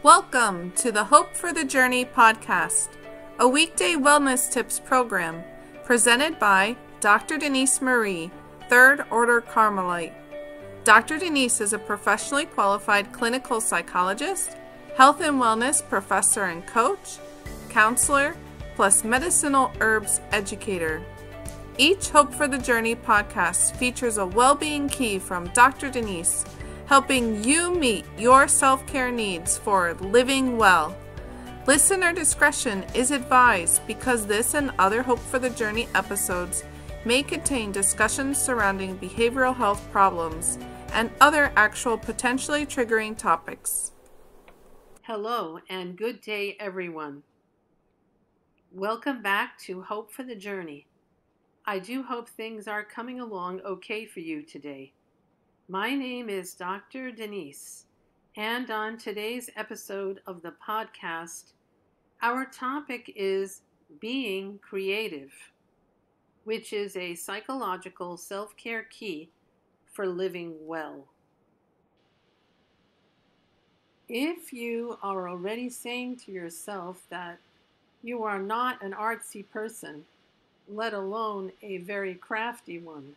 Welcome to the Hope for the Journey podcast, a weekday wellness tips program presented by Dr. Denise Marie, Third Order Carmelite. Dr. Denise is a professionally qualified clinical psychologist, health and wellness professor and coach, counselor, plus medicinal herbs educator. Each Hope for the Journey podcast features a well-being key from Dr. Denise, helping you meet your self-care needs for living well. Listener discretion is advised because this and other Hope for the Journey episodes may contain discussions surrounding behavioral health problems and other actual potentially triggering topics. Hello and good day, everyone. Welcome back to Hope for the Journey. I do hope things are coming along okay for you today. My name is Dr. Denise, and on today's episode of the podcast, our topic is being creative, which is a psychological self-care key for living well. If you are already saying to yourself that you are not an artsy person, let alone a very crafty one,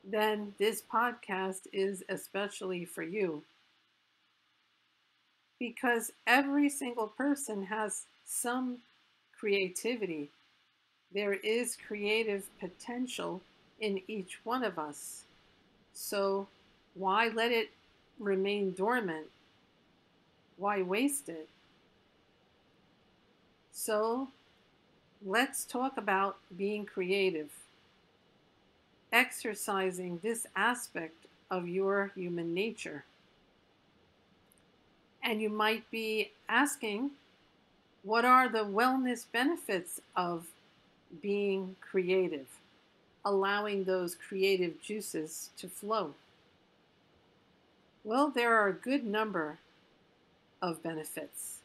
then this podcast is especially for you. Because every single person has some creativity. There is creative potential in each one of us. So why let it remain dormant? Why waste it? So let's talk about being creative. Exercising this aspect of your human nature. And you might be asking, what are the wellness benefits of being creative, allowing those creative juices to flow? Well, there are a good number of benefits.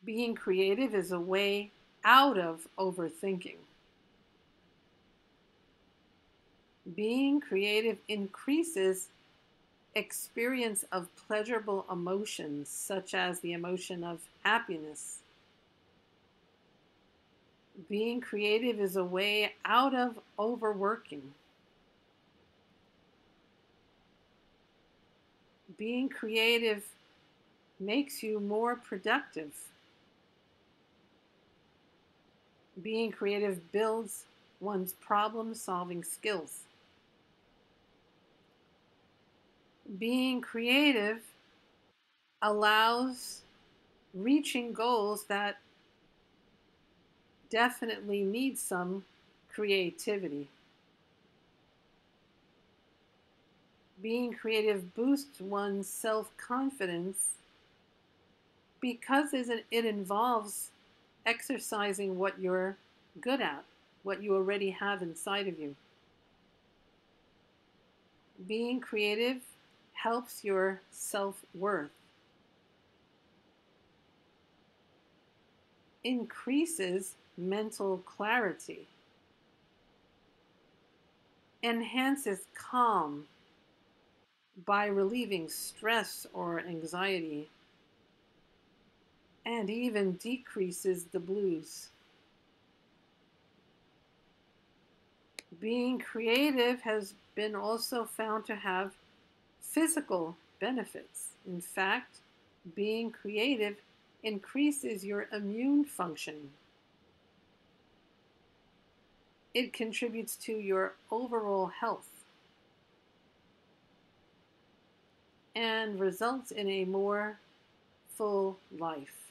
Being creative is a way out of overthinking. Being creative increases experience of pleasurable emotions, such as the emotion of happiness. Being creative is a way out of overworking. Being creative makes you more productive. Being creative builds one's problem-solving skills. Being creative allows reaching goals that definitely need some creativity. Being creative boosts one's self-confidence because it involves exercising what you're good at, what you already have inside of you. Being creative helps your self-worth, increases mental clarity, enhances calm by relieving stress or anxiety, and even decreases the blues. Being creative has been also found to have physical benefits. In fact, being creative increases your immune function. It contributes to your overall health and results in a more full life.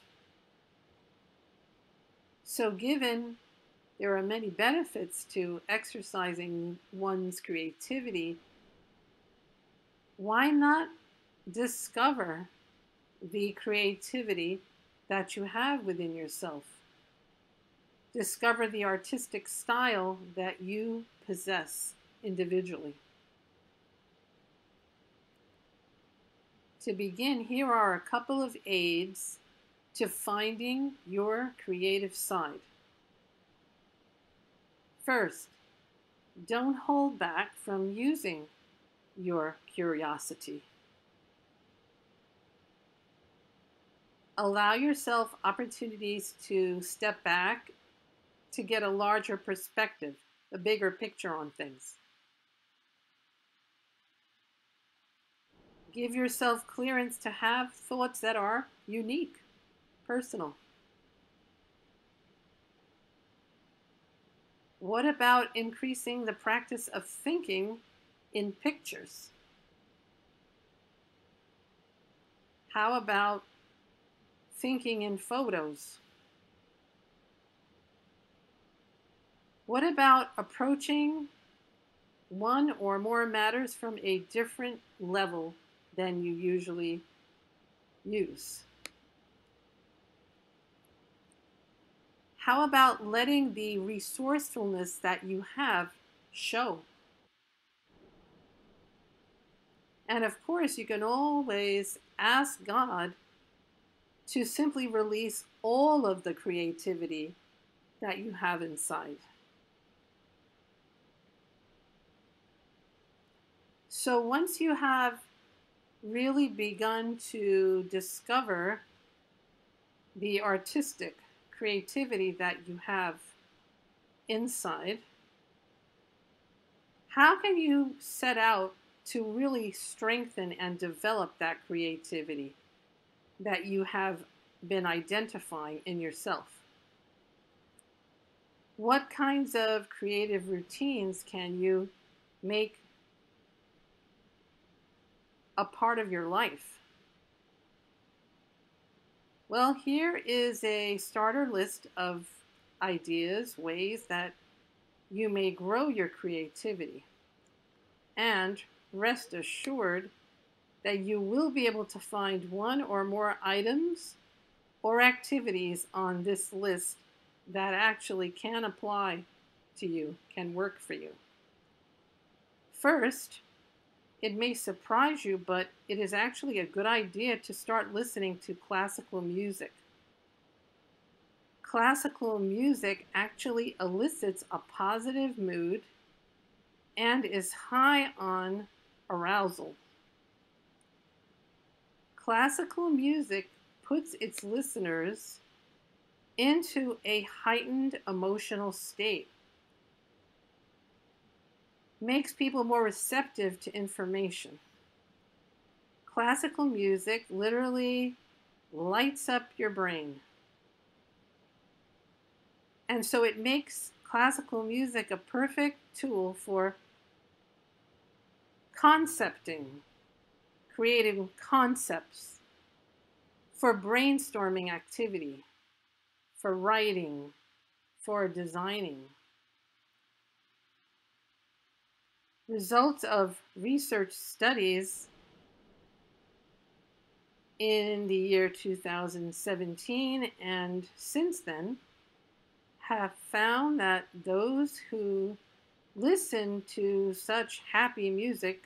So given there are many benefits to exercising one's creativity, why not discover the creativity that you have within yourself? Discover the artistic style that you possess individually. To begin, here are a couple of aids to finding your creative side. First, don't hold back from using your curiosity. Allow yourself opportunities to step back to get a larger perspective, a bigger picture on things. Give yourself clearance to have thoughts that are unique, personal. What about increasing the practice of thinking in pictures? How about thinking in photos? What about approaching one or more matters from a different level than you usually use? How about letting the resourcefulness that you have show? And of course, you can always ask God to simply release all of the creativity that you have inside. So once you have really begun to discover the artistic creativity that you have inside, how can you set out to really strengthen and develop that creativity that you have been identifying in yourself? What kinds of creative routines can you make a part of your life? Well, here is a starter list of ideas, ways that you may grow your creativity. And rest assured that you will be able to find one or more items or activities on this list that actually can apply to you, can work for you. First, it may surprise you, but it is actually a good idea to start listening to classical music. Classical music actually elicits a positive mood and is high on arousal. Classical music puts its listeners into a heightened emotional state, makes people more receptive to information. Classical music literally lights up your brain. And so it makes classical music a perfect tool for concepting, creating concepts, for brainstorming activity, for writing, for designing. Results of research studies in the year 2017 and since then have found that those who listened to such happy music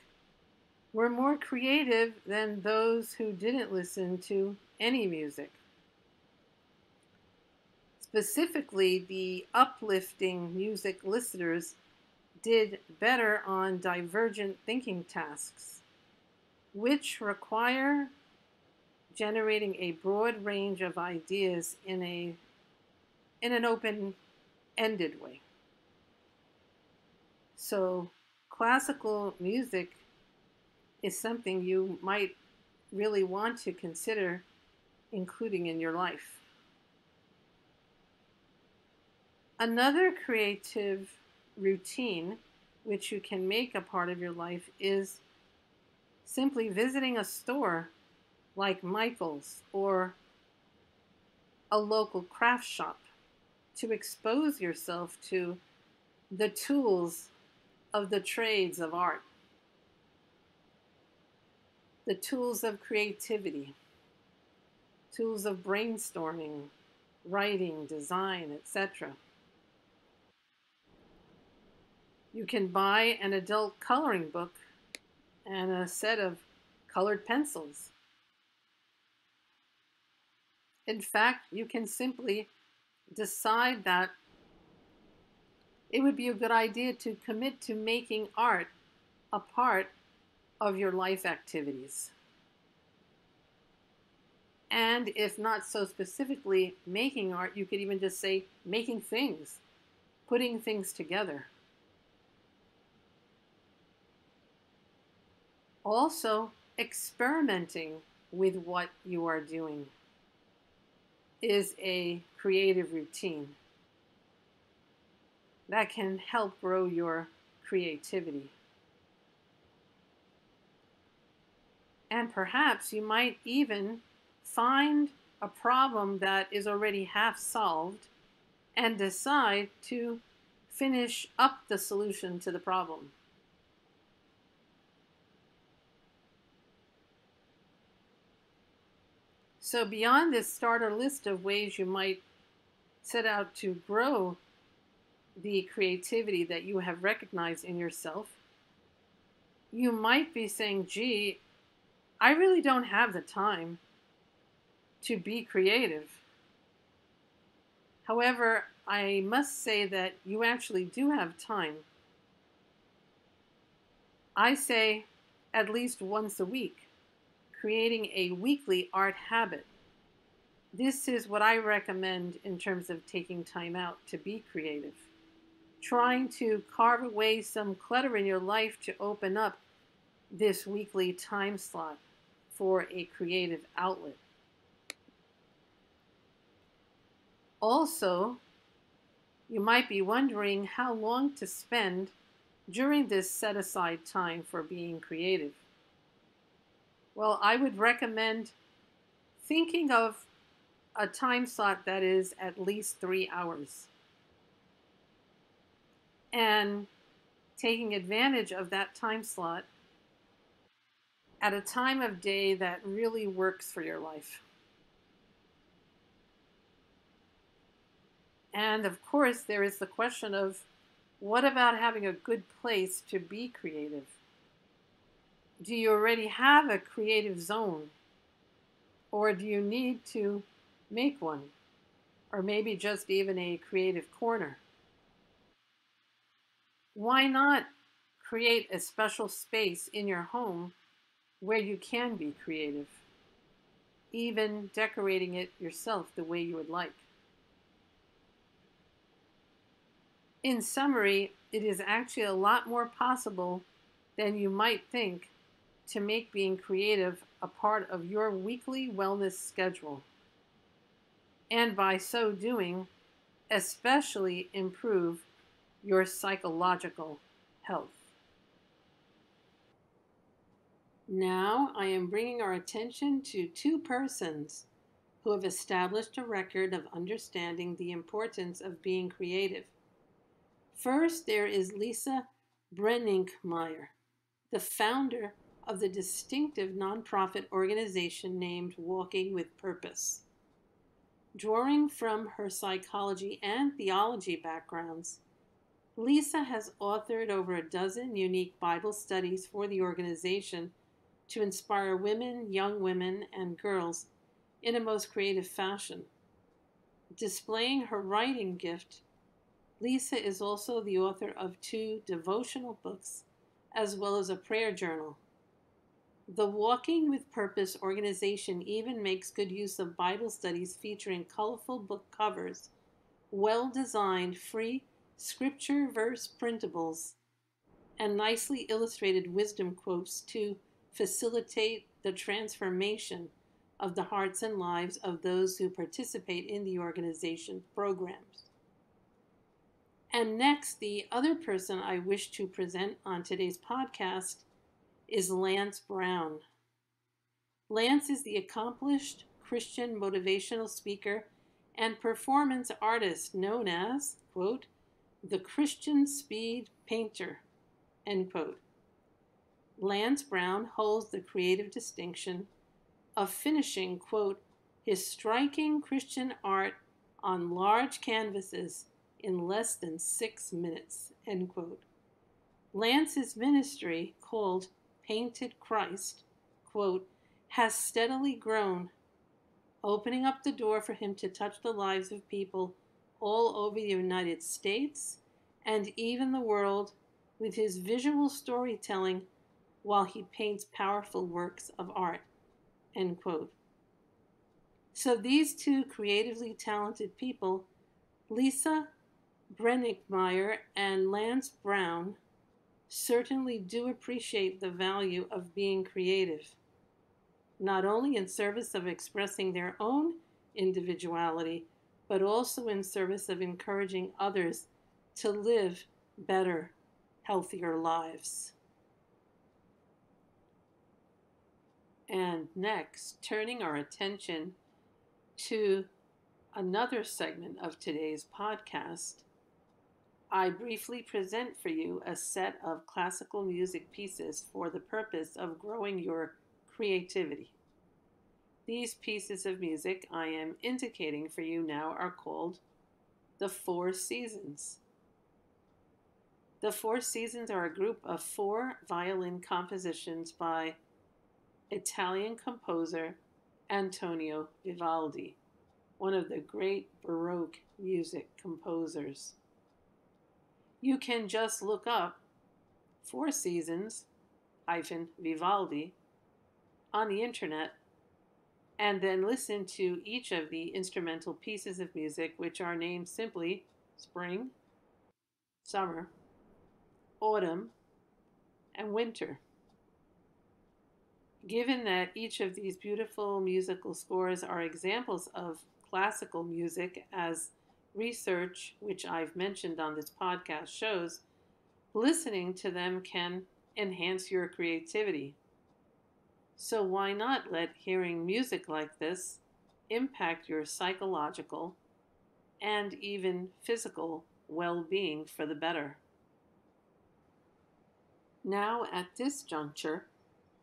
were more creative than those who didn't listen to any music. Specifically, the uplifting music listeners did better on divergent thinking tasks, which require generating a broad range of ideas in an open-ended way. So classical music is something you might really want to consider including in your life. Another creative routine which you can make a part of your life is simply visiting a store like Michael's or a local craft shop to expose yourself to the tools of the trades of art, the tools of creativity, tools of brainstorming, writing, design, etc. You can buy an adult coloring book and a set of colored pencils. In fact, you can simply decide that it would be a good idea to commit to making art a part of your life activities. And if not so specifically making art, you could even just say making things, putting things together. Also, experimenting with what you are doing is a creative routine that can help grow your creativity. And perhaps you might even find a problem that is already half solved and decide to finish up the solution to the problem. So, beyond this starter list of ways you might set out to grow the creativity that you have recognized in yourself, you might be saying, gee, I really don't have the time to be creative. However, I must say that you actually do have time. I say at least once a week, creating a weekly art habit. This is what I recommend in terms of taking time out to be creative. Trying to carve away some clutter in your life to open up this weekly time slot for a creative outlet. Also, you might be wondering how long to spend during this set aside time for being creative. Well, I would recommend thinking of a time slot that is at least 3 hours and taking advantage of that time slot at a time of day that really works for your life. And of course, there is the question of what about having a good place to be creative? Do you already have a creative zone? Or do you need to make one? Or maybe just even a creative corner? Why not create a special space in your home where you can be creative, even decorating it yourself the way you would like? In summary, it is actually a lot more possible than you might think to make being creative a part of your weekly wellness schedule. And by so doing, especially improve your psychological health. Now I am bringing our attention to two persons who have established a record of understanding the importance of being creative. First, there is Lisa Brenninkmeyer, the founder of the distinctive nonprofit organization named Walking with Purpose. Drawing from her psychology and theology backgrounds, Lisa has authored over a dozen unique Bible studies for the organization to inspire women, young women, and girls in a most creative fashion. Displaying her writing gift, Lisa is also the author of 2 devotional books, as well as a prayer journal. The Walking with Purpose organization even makes good use of Bible studies featuring colorful book covers, well-designed free scripture verse printables, and nicely illustrated wisdom quotes to facilitate the transformation of the hearts and lives of those who participate in the organization programs. And next, the other person I wish to present on today's podcast is Lance Brown. Lance is the accomplished Christian motivational speaker and performance artist known as, quote, the Christian Speed Painter, end quote. Lance Brown holds the creative distinction of finishing, quote, his striking Christian art on large canvases in less than 6 minutes, end quote. Lance's ministry, called Painted Christ, quote, has steadily grown, opening up the door for him to touch the lives of people all over the United States and even the world with his visual storytelling while he paints powerful works of art, end quote. So these two creatively talented people, Lisa Brenninkmeyer and Lance Brown, certainly do appreciate the value of being creative, not only in service of expressing their own individuality, but also in service of encouraging others to live better, healthier lives. And next, turning our attention to another segment of today's podcast, I briefly present for you a set of classical music pieces for the purpose of growing your creativity. These pieces of music I am indicating for you now are called the Four Seasons. The Four Seasons are a group of 4 violin compositions by Italian composer Antonio Vivaldi, one of the great Baroque music composers. You can just look up Four Seasons Vivaldi on the internet and then listen to each of the instrumental pieces of music, which are named simply spring, summer, autumn, and winter. Given that each of these beautiful musical scores are examples of classical music, as research, which I've mentioned on this podcast, shows, listening to them can enhance your creativity. So why not let hearing music like this impact your psychological and even physical well-being for the better? Now, at this juncture,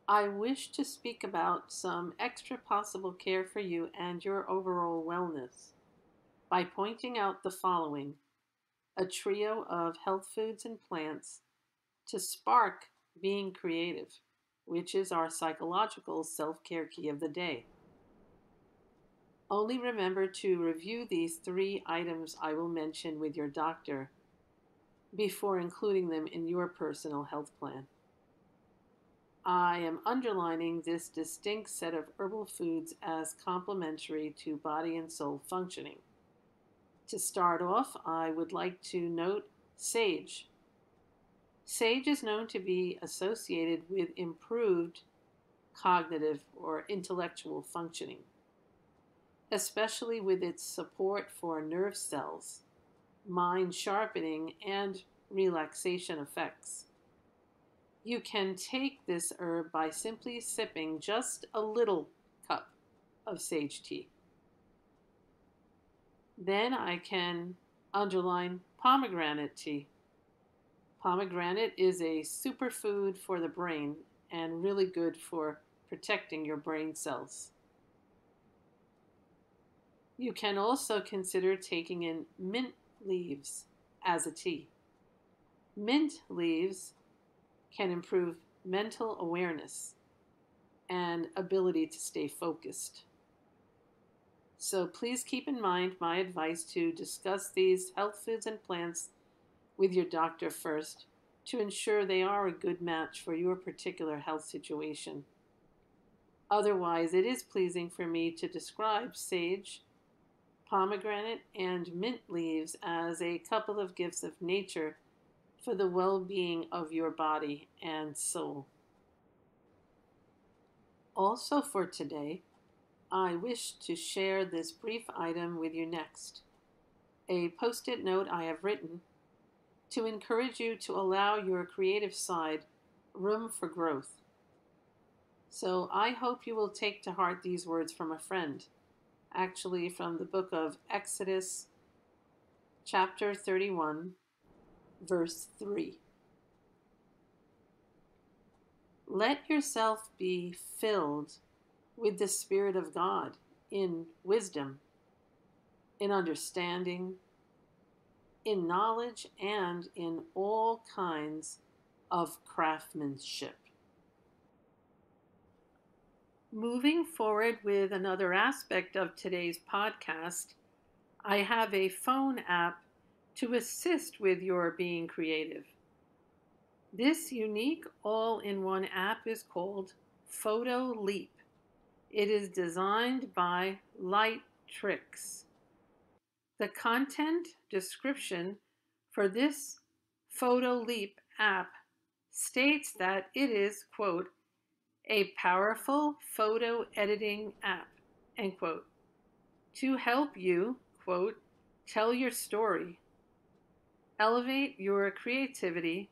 I wish to speak about some extra possible care for you and your overall wellness by pointing out the following: a trio of health foods and plants to spark being creative, which is our psychological self-care key of the day. Only remember to review these 3 items I will mention with your doctor before including them in your personal health plan. I am underlining this distinct set of herbal foods as complementary to body and soul functioning. To start off, I would like to note sage. Sage is known to be associated with improved cognitive or intellectual functioning, especially with its support for nerve cells, mind sharpening, and relaxation effects. You can take this herb by simply sipping just a little cup of sage tea. Then I can underline pomegranate tea. Pomegranate is a superfood for the brain and really good for protecting your brain cells. You can also consider taking in mint leaves as a tea. Mint leaves can improve mental awareness and ability to stay focused. So please keep in mind my advice to discuss these health foods and plants with your doctor first to ensure they are a good match for your particular health situation. Otherwise, it is pleasing for me to describe sage, pomegranate, and mint leaves as a couple of gifts of nature for the well-being of your body and soul. Also for today, I wish to share this brief item with you next. A post-it note I have written to encourage you to allow your creative side room for growth. So I hope you will take to heart these words from a friend, actually from the book of Exodus, chapter 31, verse 3. Let yourself be filled with the Spirit of God in wisdom, in understanding, in knowledge, and in all kinds of craftsmanship. Moving forward with another aspect of today's podcast, I have a phone app to assist with your being creative. This unique all-in-one app is called Photo Leap. It is designed by Light Tricks. The content description for this Photo Leap app states that it is, quote, a powerful photo editing app, end quote, to help you, quote, tell your story, elevate your creativity,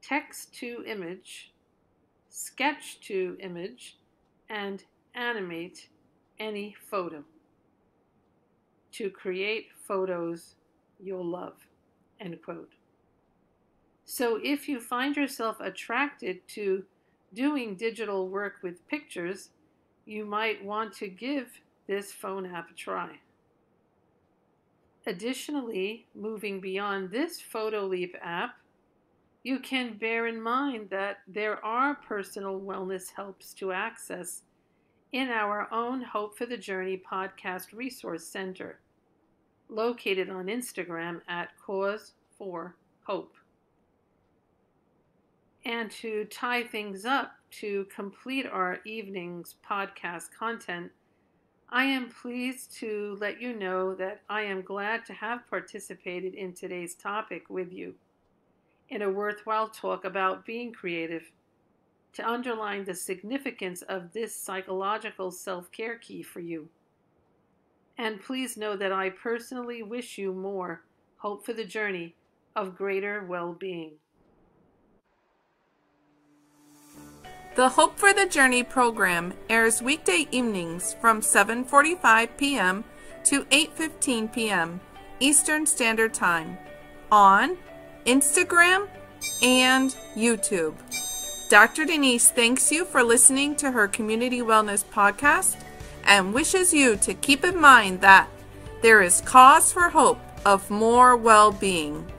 text to image, sketch to image, and animate any photo to create photos you'll love, end quote. So if you find yourself attracted to doing digital work with pictures, you might want to give this phone app a try. Additionally, moving beyond this Photo Leap app, you can bear in mind that there are personal wellness helps to access in our own Hope for the Journey podcast resource center, located on Instagram at Cause for Hope. And to tie things up, to complete our evening's podcast content, I am pleased to let you know that I am glad to have participated in today's topic with you in a worthwhile talk about being creative, to underline the significance of this psychological self-care key for you. And please know that I personally wish you more hope for the journey of greater well-being. The Hope for the Journey program airs weekday evenings from 7:45 p.m. to 8:15 p.m. Eastern Standard Time on Instagram and YouTube. Dr. Denise thanks you for listening to her Community Wellness podcast and wishes you to keep in mind that there is cause for hope of more well-being.